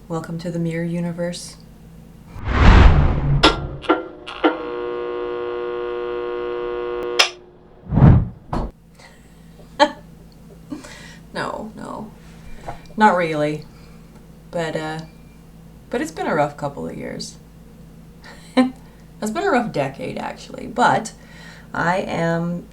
Welcome to the mirror universe. No, not really. But it's been a rough couple of years. It's been a rough decade, actually. But I am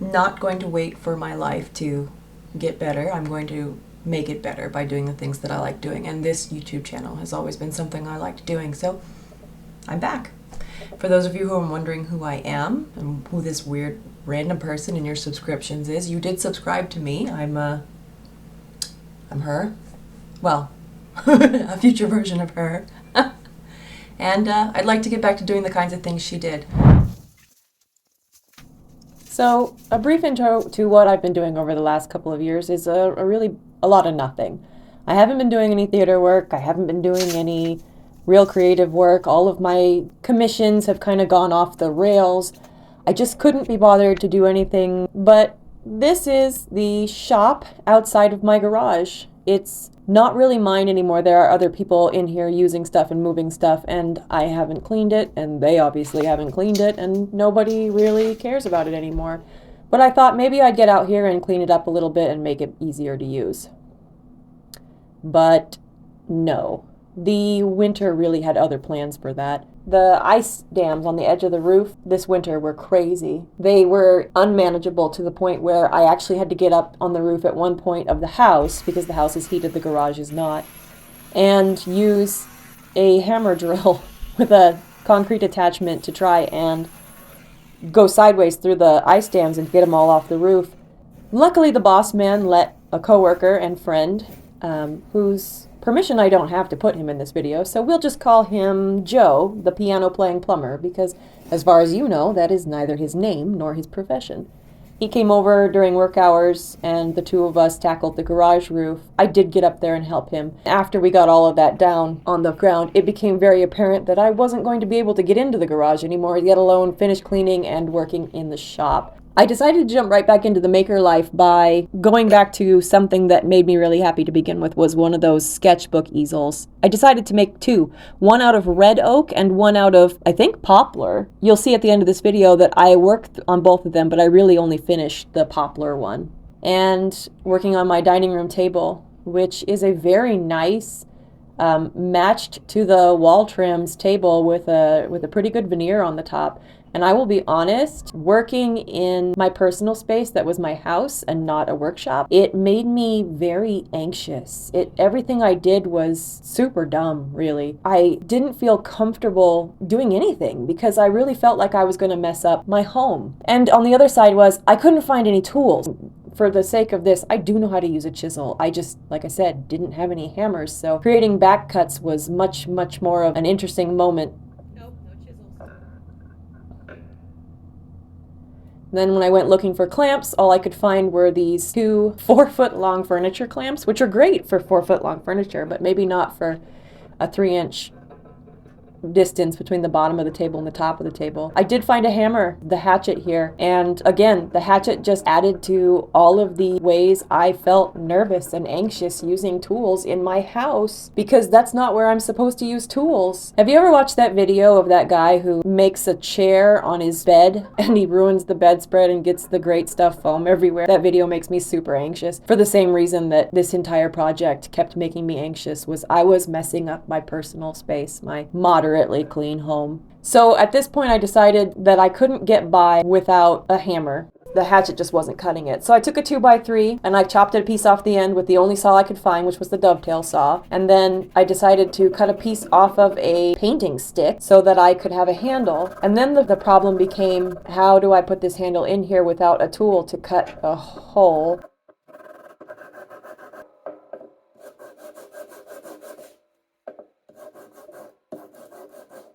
not going to wait for my life to get better. I'm going to make it better by doing the things that I like doing. And this YouTube channel has always been something I liked doing. So I'm back. For those of you who are wondering who I am and who this weird random person in your subscriptions is, you did subscribe to me. I'm her. Well, a future version of her. And I'd like to get back to doing the kinds of things she did. So, a brief intro to what I've been doing over the last couple of years is a lot of nothing. I haven't been doing any theater work. I haven't been doing any real creative work. All of my commissions have kind of gone off the rails. I just couldn't be bothered to do anything. But this is the shop outside of my garage. It's not really mine anymore. There are other people in here using stuff and moving stuff, and I haven't cleaned it, and they obviously haven't cleaned it, and nobody really cares about it anymore. But I thought maybe I'd get out here and clean it up a little bit and make it easier to use. But no. The winter really had other plans for that. The ice dams on the edge of the roof this winter were crazy. They were unmanageable to the point where I actually had to get up on the roof at one point of the house, because the house is heated, the garage is not, and use a hammer drill with a concrete attachment to try and go sideways through the ice dams and get them all off the roof. Luckily, the boss man let a coworker and friend, whose permission I don't have to put him in this video, so we'll just call him Joe, the piano-playing plumber, because as far as you know, that is neither his name nor his profession. He came over during work hours, and the two of us tackled the garage roof. I did get up there and help him. After we got all of that down on the ground, it became very apparent that I wasn't going to be able to get into the garage anymore, let alone finish cleaning and working in the shop. I decided to jump right back into the maker life by going back to something that made me really happy to begin with, was one of those sketchbook easels. I decided to make two, one out of red oak and one out of, I think, poplar. You'll see at the end of this video that I worked on both of them, but I really only finished the poplar one. And working on my dining room table, which is a very nice, matched to the wall trims table with a pretty good veneer on the top. And I will be honest, working in my personal space that was my house and not a workshop, it made me very anxious. Everything I did was super dumb, really. I didn't feel comfortable doing anything because I really felt like I was going to mess up my home. And on the other side was, I couldn't find any tools. For the sake of this, I do know how to use a chisel. I just, like I said, didn't have any hammers, so creating back cuts was much more of an interesting moment. Then when I went looking for clamps, all I could find were these 2 4-foot-long furniture clamps, which are great for 4-foot-long furniture, but maybe not for a 3-inch distance between the bottom of the table and the top of the table. I did find a hammer, the hatchet here, and again, the hatchet just added to all of the ways I felt nervous and anxious using tools in my house, because that's not where I'm supposed to use tools. Have you ever watched that video of that guy who makes a chair on his bed and he ruins the bedspread and gets the great stuff foam everywhere? That video makes me super anxious for the same reason that this entire project kept making me anxious, was I was messing up my personal space, my moderately clean home. So at this point I decided that I couldn't get by without a hammer. The hatchet just wasn't cutting it. So I took a 2x3 and I chopped a piece off the end with the only saw I could find, which was the dovetail saw. And then I decided to cut a piece off of a painting stick so that I could have a handle. And then the problem became, how do I put this handle in here without a tool to cut a hole?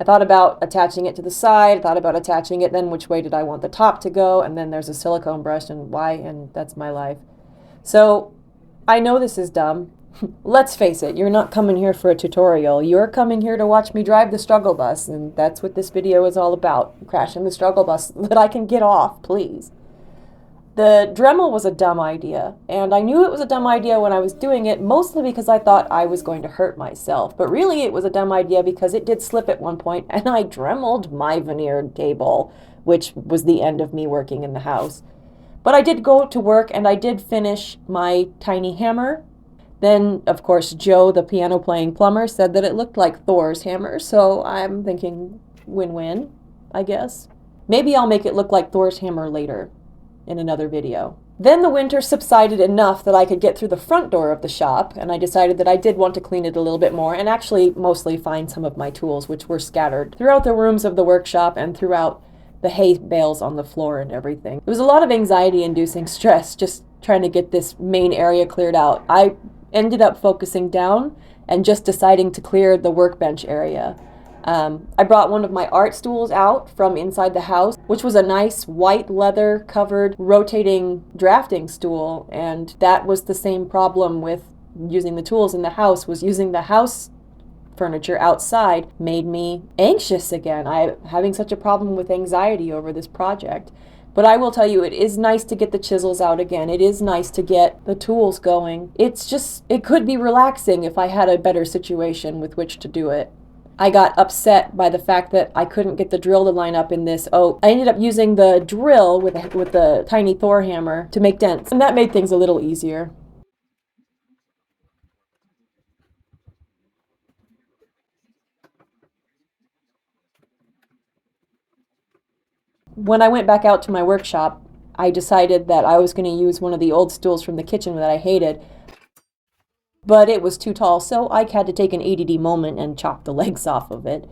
I thought about attaching it to the side, thought about attaching it, then which way did I want the top to go, and then there's a silicone brush, and why, and that's my life. So, I know this is dumb. Let's face it, you're not coming here for a tutorial. You're coming here to watch me drive the struggle bus, and that's what this video is all about. Crashing the struggle bus so that I can get off, please. The Dremel was a dumb idea, and I knew it was a dumb idea when I was doing it, mostly because I thought I was going to hurt myself. But really, it was a dumb idea because it did slip at one point, and I dremeled my veneered table, which was the end of me working in the house. But I did go to work, and I did finish my tiny hammer. Then, of course, Joe, the piano-playing plumber, said that it looked like Thor's hammer, so I'm thinking win-win, I guess. Maybe I'll make it look like Thor's hammer later in another video. Then the winter subsided enough that I could get through the front door of the shop, and I decided that I did want to clean it a little bit more and actually mostly find some of my tools, which were scattered throughout the rooms of the workshop and throughout the hay bales on the floor and everything. It was a lot of anxiety-inducing stress just trying to get this main area cleared out. I ended up focusing down and just deciding to clear the workbench area. I brought one of my art stools out from inside the house, which was a nice white leather covered rotating drafting stool, and that was the same problem with using the tools in the house, was using the house furniture outside made me anxious again. I'm having such a problem with anxiety over this project. But I will tell you, it is nice to get the chisels out again. It is nice to get the tools going. It could be relaxing if I had a better situation with which to do it. I got upset by the fact that I couldn't get the drill to line up in this oak. I ended up using the drill with the tiny Thor hammer to make dents, and that made things a little easier. When I went back out to my workshop, I decided that I was going to use one of the old stools from the kitchen that I hated, but it was too tall, so I had to take an ADD moment and chop the legs off of it.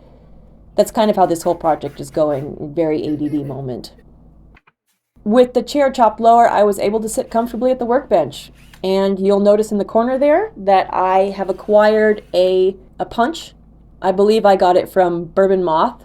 That's kind of how this whole project is going, very ADD moment. With the chair chopped lower, I was able to sit comfortably at the workbench. And you'll notice in the corner there that I have acquired a punch. I believe I got it from Bourbon Moth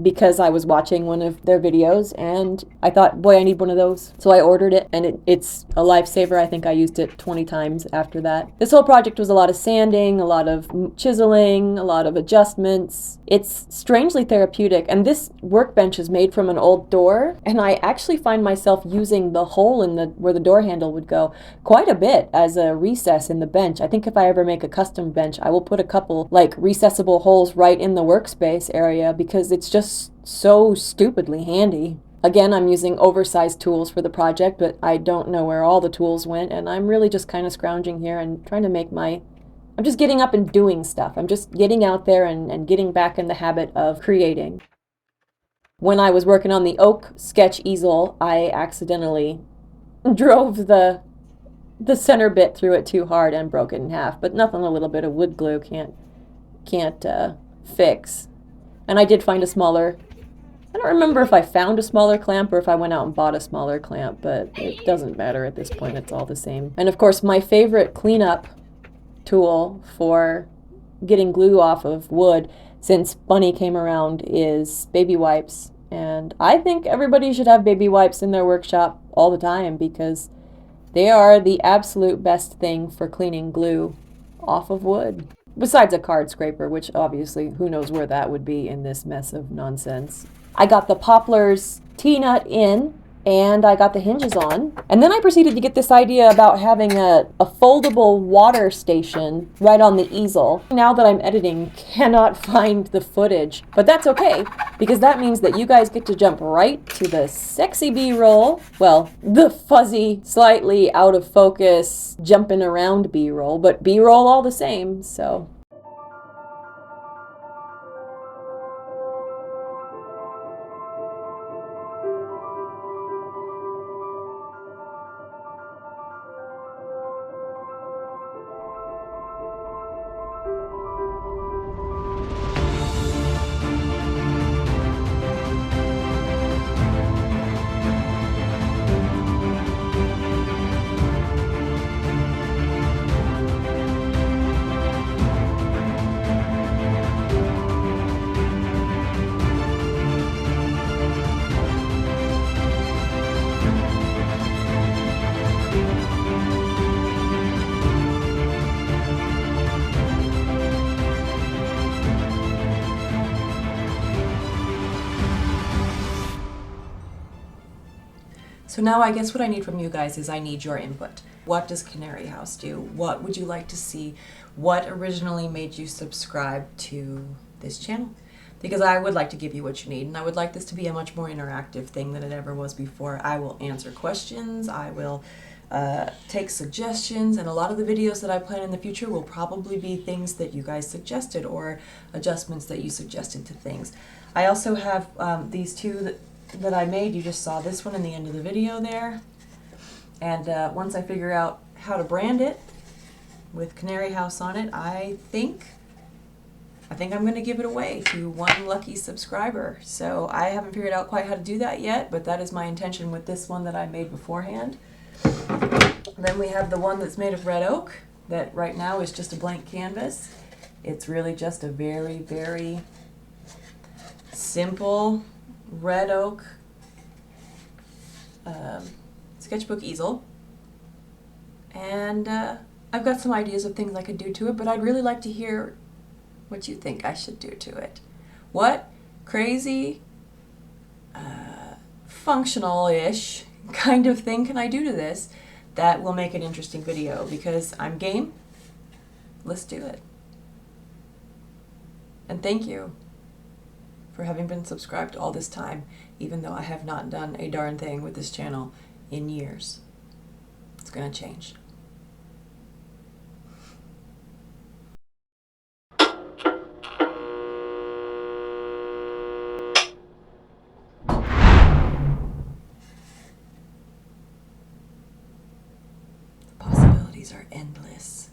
because I was watching one of their videos and I thought, boy, I need one of those. So I ordered it, and it's a lifesaver. I think I used it 20 times after that. This whole project was a lot of sanding, a lot of chiseling, a lot of adjustments. It's strangely therapeutic, and this workbench is made from an old door, and I actually find myself using the hole in where the door handle would go quite a bit as a recess in the bench. I think if I ever make a custom bench, I will put a couple like recessable holes right in the workspace area because it's just so stupidly handy. Again, I'm using oversized tools for the project, but I don't know where all the tools went, and I'm really just kind of scrounging here and trying to make I'm just getting up and doing stuff. I'm just getting out there and getting back in the habit of creating. When I was working on the oak sketch easel, I accidentally drove the center bit through it too hard and broke it in half, but nothing a little bit of wood glue can't fix. And I did find I don't remember if I found a smaller clamp or if I went out and bought a smaller clamp, but it doesn't matter at this point, it's all the same. And of course, my favorite cleanup tool for getting glue off of wood since Bunny came around is baby wipes. And I think everybody should have baby wipes in their workshop all the time because they are the absolute best thing for cleaning glue off of wood. Besides a card scraper, which obviously who knows where that would be in this mess of nonsense. I got the Poplar's T-nut in, and I got the hinges on. And then I proceeded to get this idea about having a foldable water station right on the easel. Now that I'm editing, cannot find the footage, but that's okay, because that means that you guys get to jump right to the sexy B-roll. Well, the fuzzy, slightly out of focus, jumping around B-roll, but B-roll all the same, so. So now I guess what I need from you guys is I need your input. What does Canary House do? What would you like to see? What originally made you subscribe to this channel? Because I would like to give you what you need, and I would like this to be a much more interactive thing than it ever was before. I will answer questions, I will take suggestions, and a lot of the videos that I plan in the future will probably be things that you guys suggested or adjustments that you suggested to things. I also have these two that I made. You just saw this one in the end of the video there. And once I figure out how to brand it with Canary House on it, I think I'm going to give it away to one lucky subscriber. So I haven't figured out quite how to do that yet, but that is my intention with this one that I made beforehand. Then we have the one that's made of red oak that right now is just a blank canvas. It's really just a very, very simple red oak sketchbook easel. And I've got some ideas of things I could do to it, but I'd really like to hear what you think I should do to it. What crazy, functional-ish kind of thing can I do to this that will make an interesting video? Because I'm game. Let's do it. And thank you for having been subscribed all this time, even though I have not done a darn thing with this channel in years. It's gonna change. The possibilities are endless.